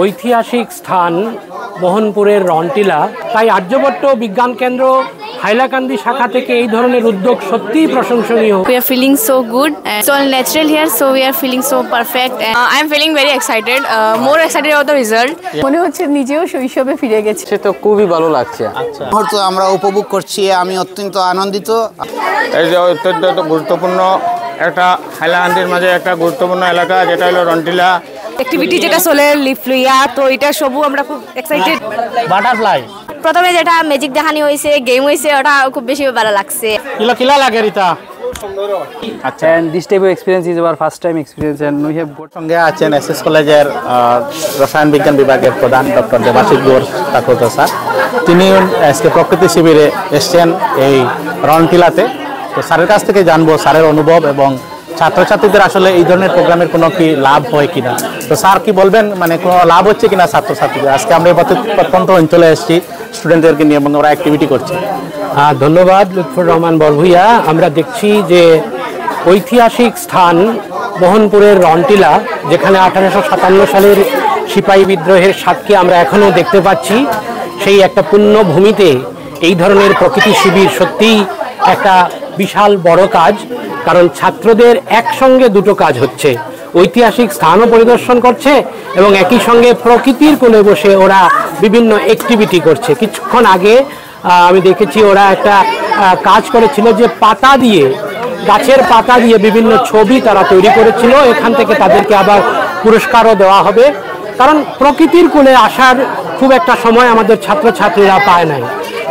ঐতিহাসিক স্থান মোহনপুরের রনটিলা, তাই আর্যভট্ট বিজ্ঞান কেন্দ্র হাইলাকান্দি শাখা থেকে এই ধরনের উদ্যোগ সত্যিই প্রশংসনীয়। We are feeling so good and it's all natural here, so we are feeling so perfect and I am feeling very excited, more excited about the result. মনে হচ্ছে নিজেও শৈশবে ফিরে গেছি। সে তো খুবই ভালো লাগছে। আচ্ছা, মুহূর্ত আমরা উপভোগ করছি, আমি অত্যন্ত আনন্দিত। এই যে অত্যন্ত গুরুত্বপূর্ণ একটা হাইলাকান্দির মাঝে একটা গুরুত্বপূর্ণ এলাকা যেটা হলো রনটিলা অ্যাক্টিভিটি যেটা চলে লিফলিয়া, তো এটা সবু আমরা খুব এক্সাইটেড। বাটারফ্লাই প্রথমে যেটা ম্যাজিক দেখানি হয়েছে, গেম হয়েছে, ওটা খুব বেশি ভালো লাগছে। কিলা লাগে রিতা। আচ্ছা, and this type of experience is our first time experience and we have got সঙ্গে আছেন এসএস কলেজের রসায়ন বিজ্ঞান বিভাগের প্রধান ডক্টর দেবাশিস ঠাকুর স্যার। তিনি আজকে প্রকৃতি শিবিরে এসছেন এই রনটিলাতে। তো স্যারের কাছ থেকে জানবো স্যারের অনুভব এবং ছাত্রছাত্রীদের আসলে এই ধরনের প্রোগ্রামের কোনো কি লাভ হয় কিনা। তো স্যার কি বলবেন, মানে কোনো লাভ হচ্ছে কিনা ছাত্রছাত্রীদের? আজকে আমরা প্রত্যন্ত অঞ্চলে এসেছি স্টুডেন্টদেরকে নিয়ে এবং ওরা অ্যাক্টিভিটি করছে। ধন্যবাদ লুৎফর রহমান বরভুইয়া। আমরা দেখছি যে ঐতিহাসিক স্থান মোহনপুরের রনটিলা, যেখানে 1857 সালের সিপাহী বিদ্রোহের সাক্ষী আমরা এখনও দেখতে পাচ্ছি, সেই একটা পুণ্যভূমিতে এই ধরনের প্রকৃতি শিবির সত্যিই একটা বিশাল বড় কাজ। কারণ ছাত্রদের একসঙ্গে দুটো কাজ হচ্ছে, ঐতিহাসিক স্থানও পরিদর্শন করছে এবং একই সঙ্গে প্রকৃতির কোলে বসে ওরা বিভিন্ন অ্যাক্টিভিটি করছে। কিছুক্ষণ আগে আমি দেখেছি ওরা একটা কাজ করেছিল যে পাতা দিয়ে, গাছের পাতা দিয়ে বিভিন্ন ছবি তারা তৈরি করেছিল। এখান থেকে তাদেরকে আবার পুরস্কারও দেওয়া হবে, কারণ প্রকৃতির কোলে আসার খুব একটা সময় আমাদের ছাত্রছাত্রীরা পায় নাই।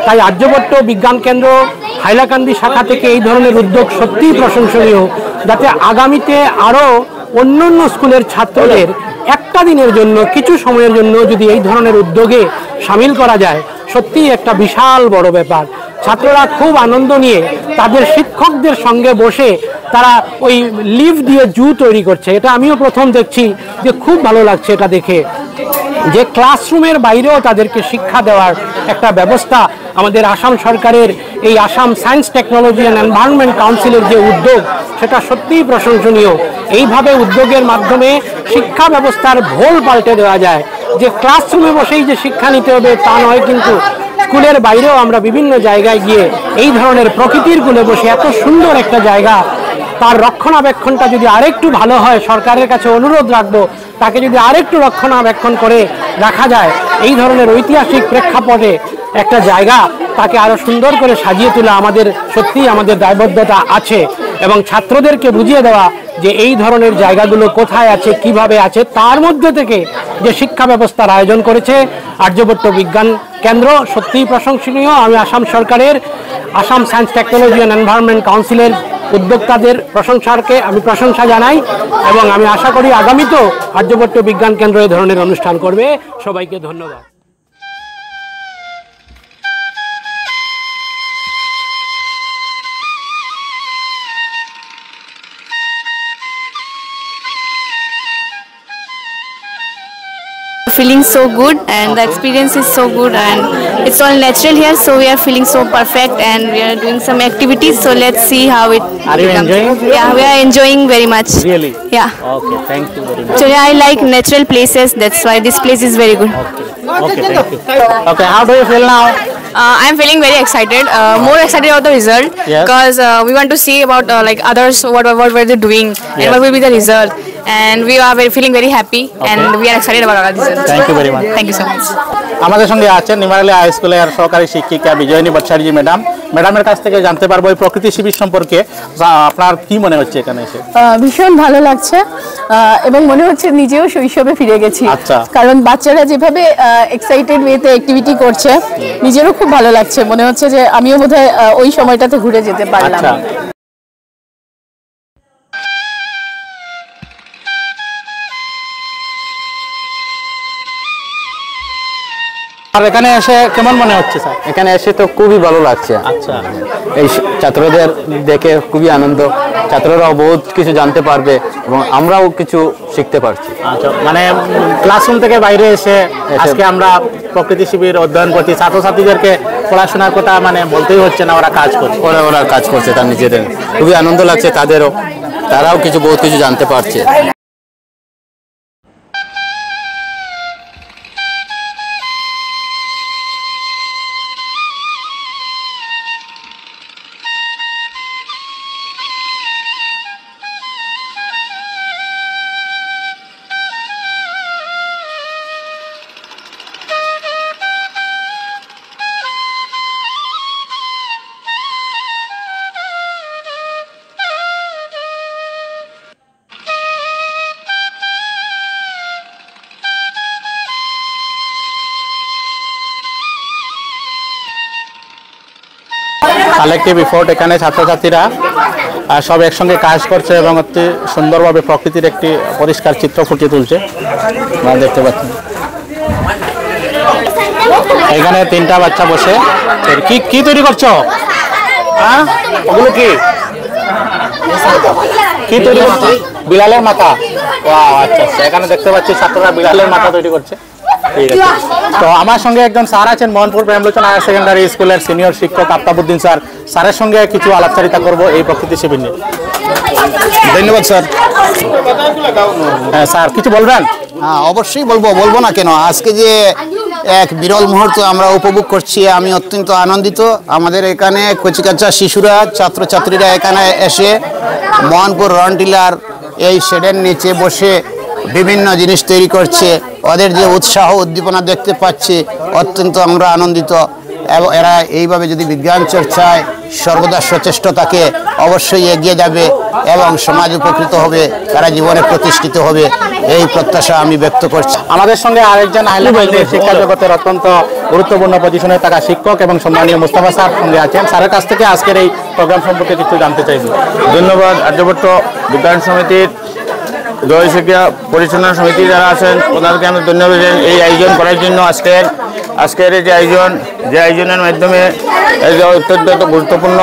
তাই আর্যভট্ট বিজ্ঞান কেন্দ্র হাইলাকান্দি শাখা থেকে এই ধরনের উদ্যোগ সত্যিই প্রশংসনীয়, যাতে আগামীতে আরও অন্য অন্য স্কুলের ছাত্রদের একটা দিনের জন্য, কিছু সময়ের জন্য যদি এই ধরনের উদ্যোগে সামিল করা যায়, সত্যিই একটা বিশাল বড় ব্যাপার। ছাত্ররা খুব আনন্দ নিয়ে তাদের শিক্ষকদের সঙ্গে বসে তারা ওই লিভ দিয়ে জু তৈরি করছে। এটা আমিও প্রথম দেখছি, যে খুব ভালো লাগছে এটা দেখে, যে ক্লাসরুমের বাইরেও তাদেরকে শিক্ষা দেওয়ার একটা ব্যবস্থা আমাদের আসাম সরকারের এই Assam science technology and environment কাউন্সিলের যে উদ্যোগ, সেটা সত্যিই প্রশংসনীয়। এইভাবে উদ্যোগের মাধ্যমে শিক্ষা ব্যবস্থার ভোল পাল্টে দেওয়া যায়, যে ক্লাসরুমে বসেই যে শিক্ষা নিতে হবে তা নয়, কিন্তু স্কুলের বাইরেও আমরা বিভিন্ন জায়গায় গিয়ে এই ধরনের প্রকৃতির কোলে বসে, এত সুন্দর একটা জায়গা, তার রক্ষণাবেক্ষণটা যদি আরেকটু ভালো হয়, সরকারের কাছে অনুরোধ রাখবো তাকে যদি আরেকটু রক্ষণাবেক্ষণ করে রাখা যায়, এই ধরনের ঐতিহাসিক প্রেক্ষাপটে একটা জায়গা তাকে আরো সুন্দর করে সাজিয়ে তোলা আমাদের সত্যিই আমাদের দায়বদ্ধতা আছে। এবং ছাত্রদেরকে বুঝিয়ে দেওয়া যে এই ধরনের জায়গাগুলো কোথায় আছে, কিভাবে আছে, তার মধ্যে থেকে যে শিক্ষা ব্যবস্থার আয়োজন করেছে আর্যভট্ট বিজ্ঞান কেন্দ্র, সত্যিই প্রশংসনীয়। আমি আসাম সরকারের Assam science technology and environment কাউন্সিলের উদ্যোক্তাদের আমি প্রশংসা জানাই এবং আমি আশা করি আগামীতেও আর্যভট্ট বিজ্ঞান কেন্দ্র এই ধরনের অনুষ্ঠান করবে। সবাইকে ধন্যবাদ। Feeling so good and the experience is so good and it's all natural here, so we are feeling so perfect and we are doing some activities, so let's see how it Are you becomes. enjoying? Yeah, we are enjoying very much. Really? Yeah. Okay, thank you very much. Actually, I like natural places, that's why this place is very good. Okay, thank you. Okay, how do you feel now? I'm feeling very excited, more excited about the result, Yes. because we want to see about like others, what were they doing, and Yes. what will be the result, and we are feeling very happy, and we are excited about our result. Thank you very much. Thank you so much. আমাদের সঙ্গে আছেন নিমারালী high স্কুলের সহকারী শিক্ষিকা বিজয়িনী বৎসারী madam. ম্যাডামের কাছ থেকে জানতে পারবো এই প্রকৃতি শিবির সম্পর্কে আপনার কি মনে হচ্ছে এখানে এসে? ভীষণ ভালো লাগছে এবং মনে হচ্ছে নিজেও শৈশবে ফিরে গেছি। আচ্ছা। কারণ বাচ্চারা যেভাবে এক্সাইটেড ওয়েতে অ্যাক্টিভিটি করছে, নিজেরও খুব ভালো লাগছে। মনে হচ্ছে যে আমিও বোধহয় ওই সময়টাতে ঘুরে যেতে পারলাম। আচ্ছা। আর এখানে এসে কেমন মনে হচ্ছে স্যার? এখানে এসে তো খুবই ভালো লাগছে। আচ্ছা, এই ছাত্রদের দেখে খুবই আনন্দ, ছাত্ররাও বহুত কিছু জানতে পারবে এবং আমরাও কিছু শিখতে পারছি। আচ্ছা, মানে ক্লাসরুম থেকে বাইরে এসে আজকে আমরা প্রকৃতি শিবির অধ্যয়ন করছি, ছাত্রছাত্রীদেরকে পড়াশোনার কথা মানে বলতেই হচ্ছে না, ওরা কাজ করছে, ওরা কাজ করছে তার নিজেদের, খুবই আনন্দ লাগছে তাদেরও, তারাও বহুত কিছু জানতে পারছে। Collective effort. এখানে ছাত্রছাত্রীরা সব একসঙ্গে কাজ করছে এবং অতি সুন্দরভাবে প্রকৃতির একটি পরিষ্কার চিত্র ফুটিয়ে তুলছে। আপনারা দেখতে পাচ্ছেন এখানে 3টা বাচ্চা বসে কি কি তৈরি করছো? হ্যাঁ, ওগুলো কি কি তৈরি করছো? বিড়ালের মাথা। আচ্ছা আচ্ছা, এখানে দেখতে পাচ্ছি ছাত্ররা বিড়ালের মাথা তৈরি করছে। ঠিক আছে, তো আমার সঙ্গে একজন স্যার আছেন মোহনপুর প্রেমলোচন হায়ার সেকেন্ডারি স্কুলের সিনিয়র শিক্ষক আফতাবউদ্দিন স্যার। স্যারের সঙ্গে কিছু আলাপচারিতা করব এই প্রকৃতি শিবির নিয়ে। ধন্যবাদ স্যার। হ্যাঁ স্যার, কিছু বলবেন? হ্যাঁ, অবশ্যই বলবো না কেন। আজকে যে এক বিরল মুহূর্ত আমরা উপভোগ করছি, আমি অত্যন্ত আনন্দিত। আমাদের এখানে কচিকাচা শিশুরা, ছাত্রছাত্রীরা এখানে এসে মোহনপুর রনটিলার এই শেডের নিচে বসে বিভিন্ন জিনিস তৈরি করছে। ওদের যে উৎসাহ উদ্দীপনা দেখতে পাচ্ছি, অত্যন্ত আমরা আনন্দিত। এবং এরা এইভাবে যদি বিজ্ঞান চর্চায় সর্বদা সচেষ্ট থাকে, অবশ্যই এগিয়ে যাবে এবং সমাজ উপকৃত হবে, তারা জীবনে প্রতিষ্ঠিত হবে, এই প্রত্যাশা আমি ব্যক্ত করছি। আমাদের সঙ্গে আরেকজন হাইলাকান্দির শিক্ষা জগতের অত্যন্ত গুরুত্বপূর্ণ পজিশনে থাকা শিক্ষক এবং সম্মানীয় মুস্তাফা স্যার সঙ্গে আছেন। স্যারের কাছ থেকে আজকের এই প্রোগ্রাম সম্পর্কে কিছু জানতে চাইব। ধন্যবাদ। আর্যভট্ট বিজ্ঞান সমিতির জয় শিক্ষা পরিচালনা সমিতি যারা আছেন ওনাদেরকে আমি ধন্যবাদ জানাই এই আয়োজন করার জন্য। আজকের এই যে আয়োজনের মাধ্যমে এই যে অত্যন্ত গুরুত্বপূর্ণ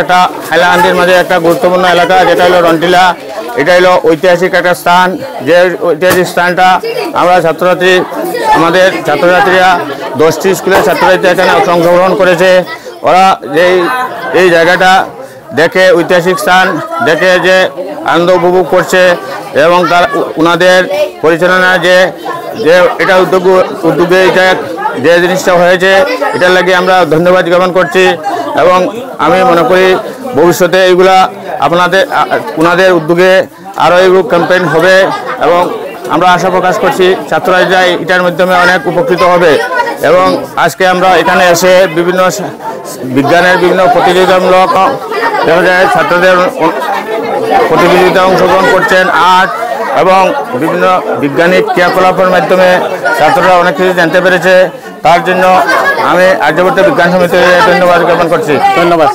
একটা হাইলাকান্দির মাঝে একটা গুরুত্বপূর্ণ এলাকা, যেটা হলো রনটিলা। এটা হলো ঐতিহাসিক একটা স্থান। যে ঐতিহাসিক স্থানটা আমরা আমাদের ছাত্রছাত্রীরা 10টি স্কুলের ছাত্রছাত্রী এখানে অংশগ্রহণ করেছে। ওরা এই জায়গাটা দেখে, ঐতিহাসিক স্থান দেখে যে আনন্দ উপভোগ করছে এবং তার ওনাদের পরিচালনা যে এটা উদ্যোগে এটা যে জিনিসটা হয়েছে, এটার লাগে আমরা ধন্যবাদ জ্ঞাপন করছি। এবং আমি মনে করি ভবিষ্যতে এইগুলা ওনাদের উদ্যোগে আরও এইগুলো ক্যাম্পেইন হবে এবং আমরা আশা প্রকাশ করছি ছাত্ররা এটার মাধ্যমে অনেক উপকৃত হবে। এবং আজকে আমরা এখানে এসে বিভিন্ন বিজ্ঞানের বিভিন্ন প্রতিযোগিতামূলক দেখা যায় ছাত্রদের প্রতিযোগিতায় অংশগ্রহণ করছেন, আর্ট এবং বিভিন্ন বৈজ্ঞানিক ক্রিয়াকলাপের মাধ্যমে ছাত্ররা অনেক কিছু জানতে পেরেছে। তার জন্য আমি আর্যভট্ট বিজ্ঞান সমিতিকে ধন্যবাদ জ্ঞাপন করছি। ধন্যবাদ।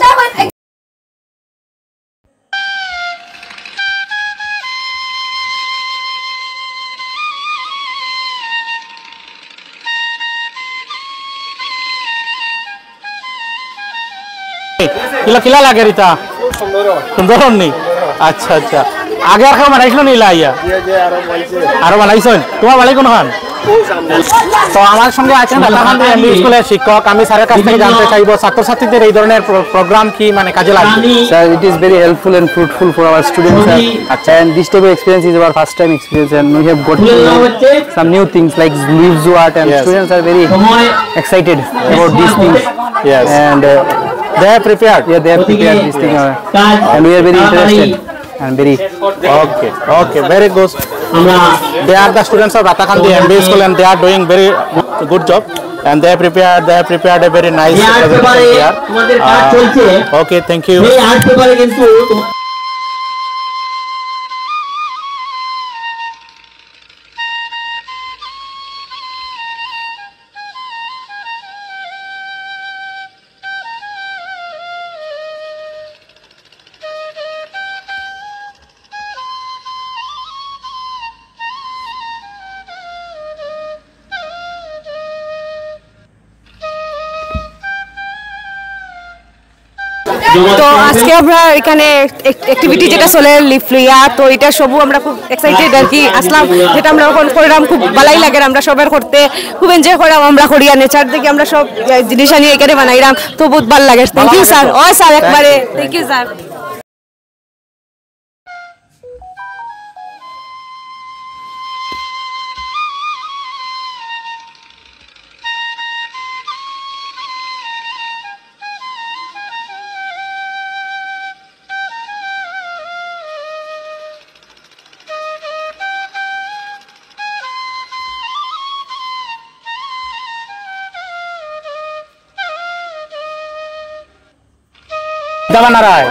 কিলা লাগে রিতা সুন্দর নি। আচ্ছা আচ্ছা, আগে আর কেউ বানাইছিল নি? ইয়া আরো বানাইছেন? তোমার বাড়ি কোনখান? তো আমার সঙ্গে আছেন হাইলাকান্দি এমবি স্কুলের শিক্ষক। আমি স্যারের কাছ থেকে জানতে চাইবো ছাত্রছাত্রীদের এই ধরনের প্রোগ্রাম কি মানে কাজে লাগবে? Sir, it is very helpful and fruitful for our students, sir. And this type of experience is our first time experience, and we have got to know some new things like leaf zoo art, and students are very excited about these things. Yes. And they are prepared. yeah, they have prepared this thing, and we are very interested and very. Okay, very good. They are the students of Ratakandi MB School, and they are doing very good job. And they have prepared a very nice presentation here. Okay, thank you. তো আজকে আমরা এখানে activity যেটা চলে লিফলিয়া, তো এটা সবু আমরা খুব এক্সাইটেড আর কি আসলাম, যেটা আমরা এখন করলাম খুব ভালোই লাগে। আমরা সবার করতে খুব এনজয় করলাম, আমরা করিয়া নেচার দেখে আমরা সব জিনিস আনিয়ে এখানে বানাইলাম, তো বহুত ভালো লাগে। Thank you sir. ও স্যার একবারে থ্যাংক ইউ স্যার। क्या बना रहा है?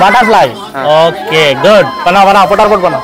बटरफ्लाई। ओके गुड, बनाओ फटाफट बनाओ।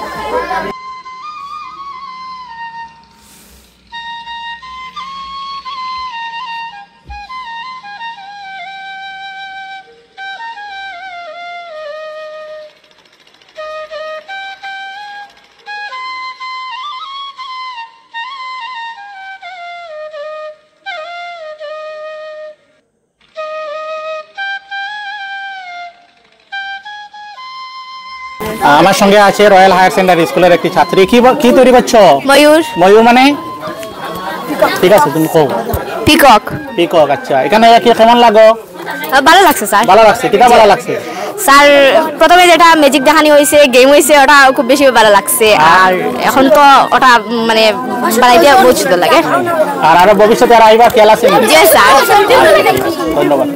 আমার সঙ্গে আছে রয়্যাল হায়ার সেকেন্ডারি স্কুলের একটি ছাত্রী। কি তৈরি করছো? ময়ূর। ময়ূর মানে? ঠিক আছে, তুমি কও। পিকক। পিকক, আচ্ছা। এখানে কি কেমন লাগো? ভালো লাগছে স্যার। ভালো লাগছে, কিটা ভালো লাগছে? স্যার প্রথমে যেটা ম্যাজিক দেখানি হয়েছে, গেম হয়েছে, ওটা খুব বেশি ভালো লাগছে। আর এখন তো ওটা মানে বানাইতে বহুত সুন্দর লাগে। আর আরো ভবিষ্যতে আর আইবা খেলা আছে? জি স্যার। ধন্যবাদ।